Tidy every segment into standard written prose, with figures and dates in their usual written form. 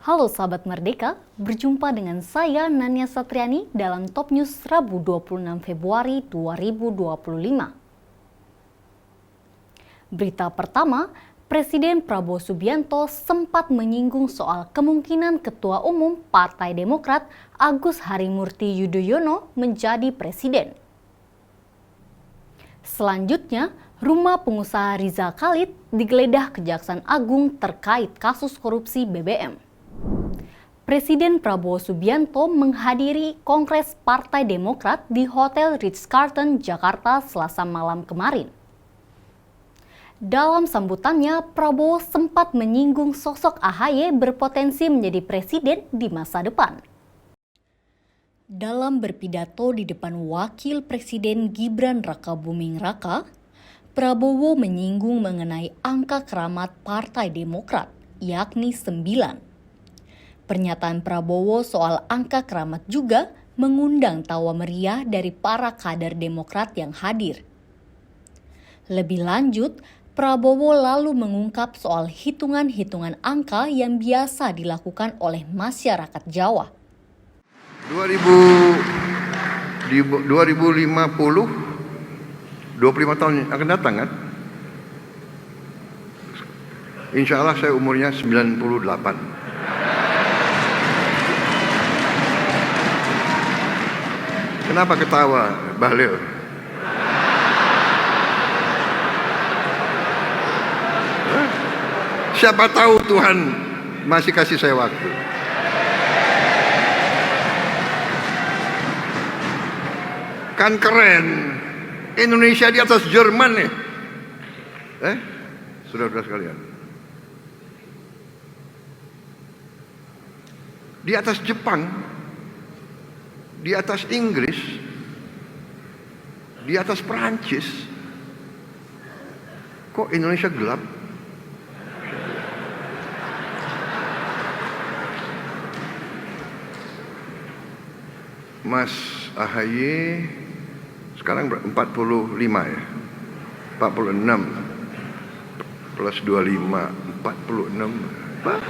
Halo sahabat Merdeka, berjumpa dengan saya Nania Satriani dalam Top News Rabu 26 Februari 2025. Berita pertama, Presiden Prabowo Subianto sempat menyinggung soal kemungkinan Ketua Umum Partai Demokrat Agus Harimurti Yudhoyono menjadi presiden. Selanjutnya, rumah pengusaha Riza Khalid digeledah Kejaksaan Agung terkait kasus korupsi BBM. Presiden Prabowo Subianto menghadiri Kongres Partai Demokrat di Hotel Ritz-Carlton, Jakarta, Selasa malam kemarin. Dalam sambutannya, Prabowo sempat menyinggung sosok AHY berpotensi menjadi presiden di masa depan. Dalam berpidato di depan Wakil Presiden Gibran Rakabuming Raka, Prabowo menyinggung mengenai angka keramat Partai Demokrat, yakni 9. Pernyataan Prabowo soal angka keramat juga mengundang tawa meriah dari para kader Demokrat yang hadir. Lebih lanjut, Prabowo lalu mengungkap soal hitungan-hitungan angka yang biasa dilakukan oleh masyarakat Jawa. 2050, 25 tahun akan datang kan? Insya Allah saya umurnya 98. Kenapa ketawa, Bahlil? Siapa tahu Tuhan masih kasih saya waktu. Kan keren. Indonesia di atas Jerman nih. Saudara-saudara sekalian. Di atas Jepang. Di atas Inggris, di atas Perancis, kok Indonesia gelap? Mas AHY sekarang 45 ya, 46 plus 25, 46. Apa?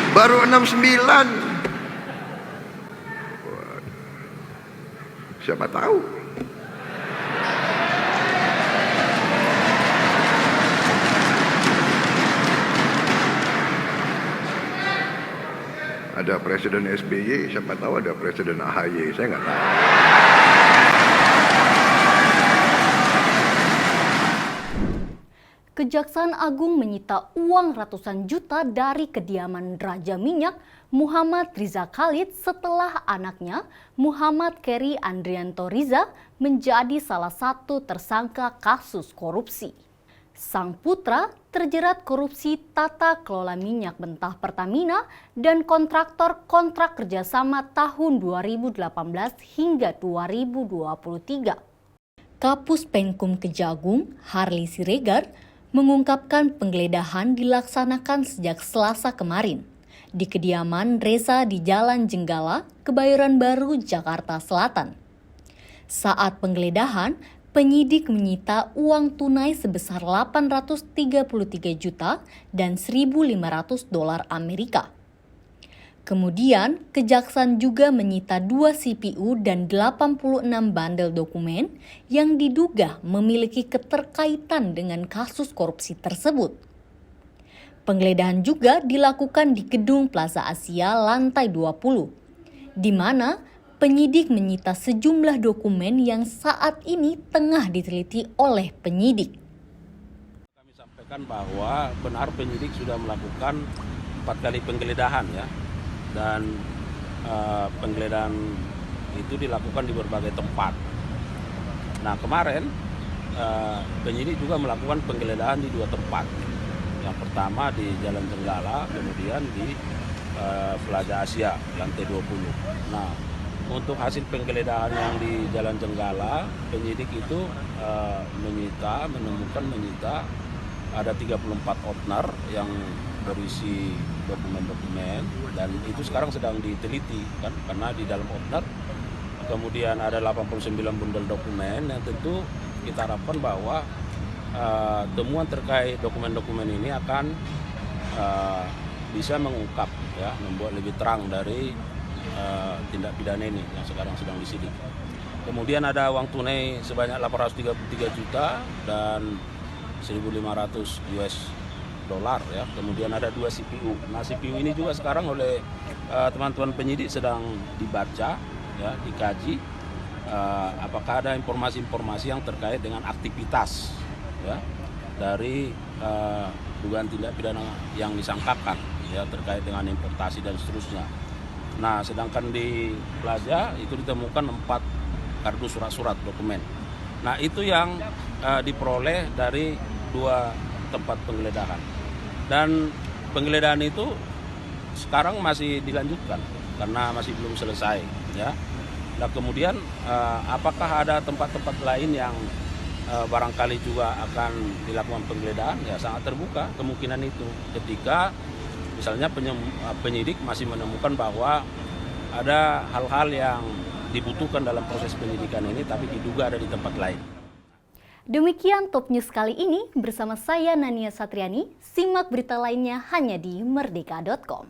Baru 69. Siapa tahu. Ada Presiden SBY, siapa tahu ada Presiden AHY, saya nggak tahu. Kejaksaan Agung menyita uang ratusan juta dari kediaman Raja Minyak Muhammad Riza Khalid setelah anaknya Muhammad Keri Andrianto Riza menjadi salah satu tersangka kasus korupsi. Sang putra terjerat korupsi tata kelola minyak mentah Pertamina dan kontraktor kontrak kerjasama tahun 2018 hingga 2023. Kapus Penkum Kejagung, Harley Siregar, mengungkapkan penggeledahan dilaksanakan sejak Selasa kemarin di kediaman Reza di Jalan Jenggala, Kebayoran Baru, Jakarta Selatan. Saat penggeledahan, penyidik menyita uang tunai sebesar 833 juta dan 1.500 dolar Amerika. Kemudian, Kejaksaan juga menyita 2 CPU dan 86 bandel dokumen yang diduga memiliki keterkaitan dengan kasus korupsi tersebut. Penggeledahan juga dilakukan di Gedung Plaza Asia lantai 20, di mana penyidik menyita sejumlah dokumen yang saat ini tengah diteliti oleh penyidik. Kami sampaikan bahwa benar penyidik sudah melakukan 4 kali penggeledahan ya. Dan penggeledahan itu dilakukan di berbagai tempat. Nah kemarin penyidik juga melakukan penggeledahan di 2 tempat. Yang pertama di Jalan Jenggala, kemudian di Plaza Asia lantai 20. Nah untuk hasil penggeledahan yang di Jalan Jenggala, penyidik itu menyita ada 34 ordner yang berisi dokumen-dokumen dan itu sekarang sedang diteliti kan, karena di dalam ordner kemudian ada 89 bundel dokumen yang tentu kita harapkan bahwa temuan terkait dokumen-dokumen ini akan bisa mengungkap, ya, membuat lebih terang dari tindak pidana ini yang sekarang sedang disidik. Kemudian ada uang tunai sebanyak 833 juta dan 1.500 US dolar, ya. Kemudian ada 2 CPU. Nah, CPU ini juga sekarang oleh teman-teman penyidik sedang dibaca, ya, dikaji apakah ada informasi-informasi yang terkait dengan aktivitas, ya, dari dugaan tindak pidana yang disangkakan, ya, terkait dengan importasi dan seterusnya. Nah, sedangkan di Plaza itu ditemukan 4 kardus surat-surat dokumen. Nah, itu yang diperoleh dari 2 tempat penggeledahan. Dan penggeledahan itu sekarang masih dilanjutkan karena masih belum selesai, ya. Nah, kemudian apakah ada tempat-tempat lain yang barangkali juga akan dilakukan penggeledahan? Ya, sangat terbuka kemungkinan itu ketika misalnya penyidik masih menemukan bahwa ada hal-hal yang dibutuhkan dalam proses penyidikan ini tapi diduga ada di tempat lain. Demikian Top News kali ini bersama saya Nania Satriani. Simak berita lainnya hanya di merdeka.com.